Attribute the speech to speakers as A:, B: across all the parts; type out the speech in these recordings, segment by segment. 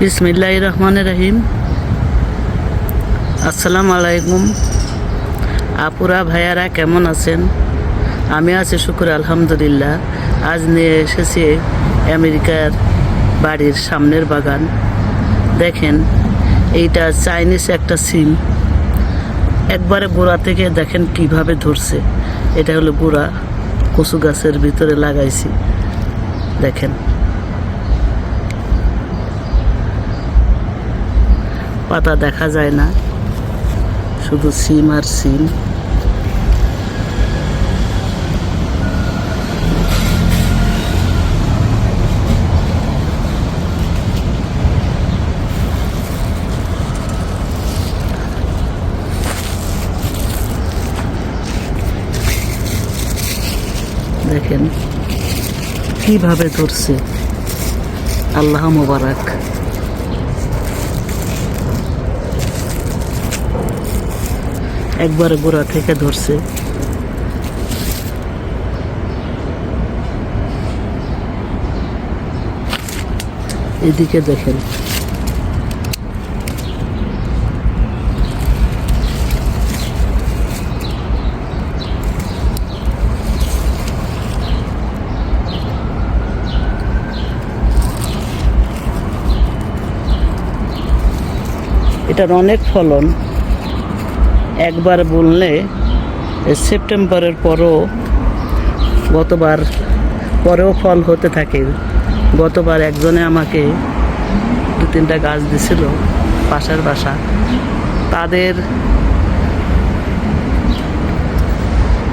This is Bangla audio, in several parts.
A: বিসমিল্লাহির রহমানির রহিম। আসসালামু আলাইকুম আপুরা ভাইয়ারা, কেমন আছেন? আমি আছি শুক্র আলহামদুলিল্লাহ। আজ নিয়ে এসেছি আমেরিকার বাড়ির সামনের বাগান। দেখেন, এইটা চাইনিজ একটা সিম, একবারে গোড়া থেকে দেখেন কিভাবে ধরছে। এটা হলো গোড়া, কচু গাছের ভিতরে লাগাইছি। দেখেন, পাতা দেখা যায় না, শুধু সিম আর সিম। দেখেন কিভাবে ধরছে, আল্লাহ মোবারক। একবারে গোড়া থেকে ধরছে। এদিকে দেখেন, এটার অনেক ফলন। একবার বললে সেপ্টেম্বরের পরেও ফল হতে থাকে। গতবার একজনে আমাকে 2-3টা গাছ দিছিল পাশের বাসা, তাদের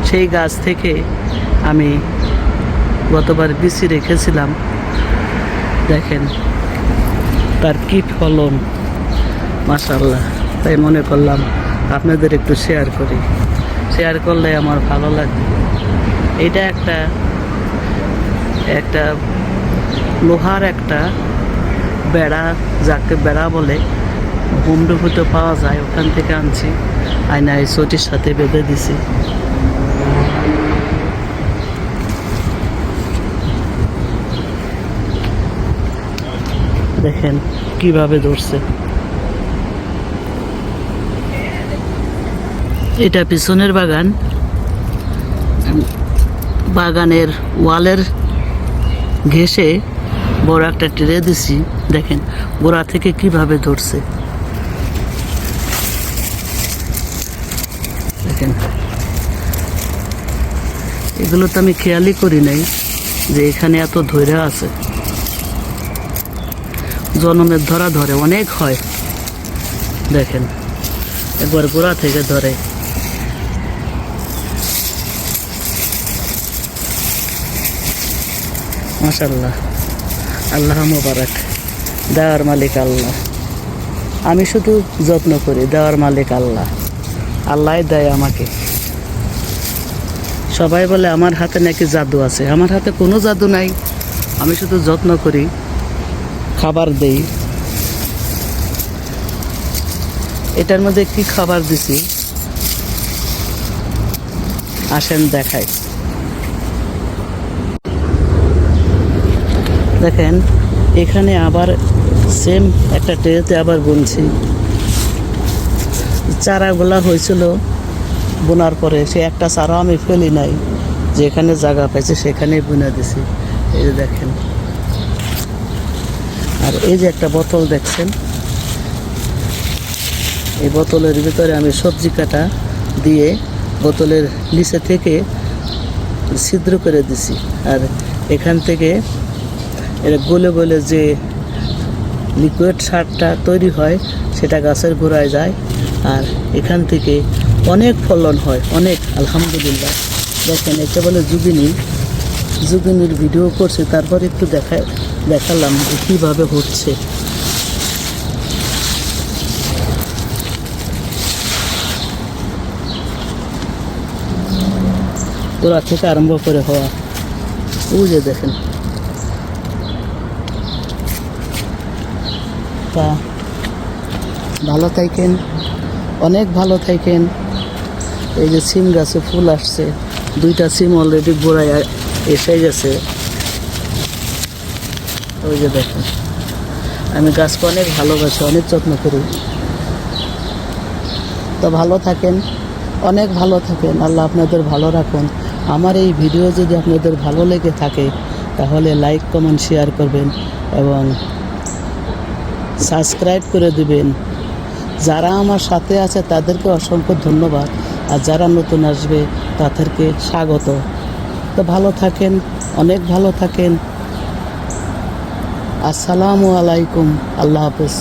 A: সেই গাছ থেকে আমি গতবার বিচি রেখেছিলাম। দেখেন তার কি ফলন, মাশাআল্লাহ। তাই মনে করলাম আপনাদের একটু শেয়ার করলে আমার ভালো লাগবে। এটা একটা লোহার একটা বেড়া, যাকে বেড়া বলে, হোম ডিপোতে পাওয়া যায়, ওখান থেকে আনছি, আয়না এই চটির সাথে বেঁধে দিছি। দেখেন কিভাবে ধরছে। এটা পিছনের বাগান, বাগানের ওয়ালের ঘেঁষে বড় একটা ট্রে দিছি। দেখেন গোড়া থেকে কিভাবে ধরছে। দেখেন, এগুলো তো আমি খেয়ালই করি নাই যে এখানে এত ধৈর্য আছে। জনমের ধরে অনেক হয়। দেখেন একবার গোড়া থেকে ধরে। মাশাআল্লাহ, আল্লাহ মোবারক। দেওয়ার মালিক আল্লাহ, আমি শুধু যত্ন করি। দেওয়ার মালিক আল্লাহ, আল্লাহ দেয় আমাকে। সবাই বলে আমার হাতে নাকি জাদু আছে। আমার হাতে কোনো জাদু নাই, আমি শুধু যত্ন করি, খাবার দেই। এটার মধ্যে কি খাবার দিছি আসেন দেখাই। দেখেন এখানে আবার সেম একটা ট্রেতে আবার বুনছি। চারাগুলা হয়েছিল বোনার পরে, সে একটা চারা আমি ফেলি নাই, যেখানে জায়গা পাইছে সেখানেই বুনে দিছি। এই যে দেখেন, আর এই যে একটা বোতল দেখছেন, এই বোতলের ভিতরে আমি সবজি কাটা দিয়ে বোতলের নিচে থেকে ছিদ্র করে দিছি। আর এখান থেকে এর গলে গলে যে লিকুইড সারটা তৈরি হয় সেটা গাছের গোড়ায় যায়। আর এখান থেকে অনেক ফলন হয়, অনেক, আলহামদুলিল্লাহ। দেখেন এটা বলে যুগিনীর ভিডিও করছে, তারপর একটু দেখালাম যে কীভাবে হচ্ছে। গোড়া থেকে আরম্ভ করে হওয়া, ওই যে দেখেন। তা ভালো থাকেন, অনেক ভালো থাকেন। এই যে সিম গাছে ফুল আসছে, 2টা সিম অলরেডি গোড়ায় এসে গেছে। ওই যে দেখেন, আমি গাছকে অনেক ভালোবাসি, অনেক যত্ন করি। তো ভালো থাকেন, অনেক ভালো থাকেন, আল্লাহ আপনাদের ভালো রাখুন। আমার এই ভিডিও যদি আপনাদের ভালো লেগে থাকে তাহলে লাইক কমেন্ট শেয়ার করবেন এবং সাবস্ক্রাইব করে দিবেন। যারা আমার সাথে আছে তাদেরকে অসংখ্য ধন্যবাদ, আর যারা নতুন আসবে তাদেরকে স্বাগত। তো ভালো থাকেন, অনেক ভালো থাকেন। আসসালামু আলাইকুম, আল্লাহ হাফেজ।